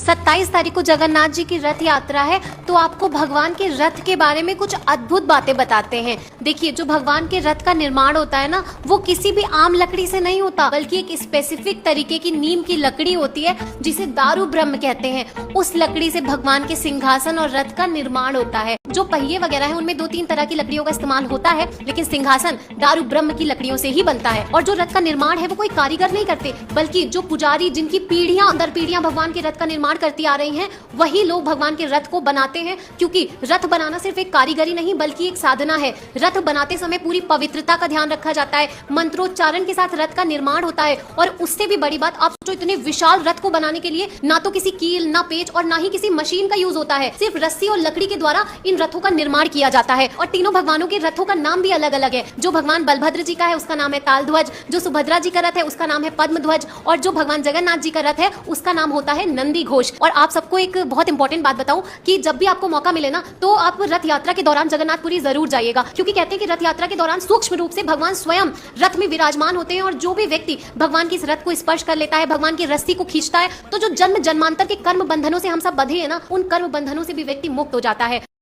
27 तारीख को जगन्नाथ जी की रथ यात्रा है, तो आपको भगवान के रथ के बारे में कुछ अद्भुत बातें बताते हैं। देखिए, जो भगवान के रथ का निर्माण होता है ना, वो किसी भी आम लकड़ी से नहीं होता, बल्कि एक स्पेसिफिक तरीके की नीम की लकड़ी होती है जिसे दारू ब्रह्म कहते हैं। उस लकड़ी से भगवान के सिंहासन और रथ का निर्माण होता है। जो पहिए वगैरह है उनमें 2-3 तरह की लकड़ियों का इस्तेमाल होता है, लेकिन सिंहासन दारू ब्रह्म की लकड़ियों से ही बनता है। और जो रथ का निर्माण है वो कोई कारीगर नहीं करते, बल्कि जो पुजारी जिनकी पीढ़ियां दर पीढ़ियां भगवान के रथ का निर्माण करती आ रही हैं, वही लोग भगवान के रथ को बनाते हैं। क्योंकि रथ बनाना सिर्फ एक कारीगरी नहीं बल्कि एक साधना है। रथ बनाते समय पूरी पवित्रता का ध्यान रखा जाता है, मंत्रोच्चारण के साथ रथ का निर्माण होता है। और उससे भी बड़ी बात, आप सोचो, इतने विशाल रथ को बनाने के लिए ना तो किसी कील, ना पेच और ना ही किसी मशीन का यूज होता है, सिर्फ रस्सी और लकड़ी के द्वारा इन रथों का निर्माण किया जाता है। और तीनों भगवानों के रथों का नाम भी अलग अलग है। जो भगवान बलभद्र जी का है उसका नाम है तालध्वज, जो सुभद्रा जी का रथ है उसका नाम है पद्मध्वज, और जो भगवान जगन्नाथ जी का रथ है उसका नाम होता है नंदी घोष। और आप सबको एक बहुत इंपॉर्टेंट बात बताऊं कि जब भी आपको मौका मिले ना, तो आप रथ यात्रा के दौरान जगन्नाथपुरी जरूर जाइएगा, क्योंकि कहते हैं कि रथ यात्रा के दौरान सूक्ष्म रूप से भगवान स्वयं रथ में विराजमान होते हैं। और जो भी व्यक्ति भगवान की इस रथ को स्पर्श कर लेता है, भगवान की रस्सी को खींचता है, तो जो जन्म जन्मांतर के कर्म बंधनों से हम सब बंधे हैं ना, उन कर्म बंधनों से भी व्यक्ति मुक्त हो जाता है।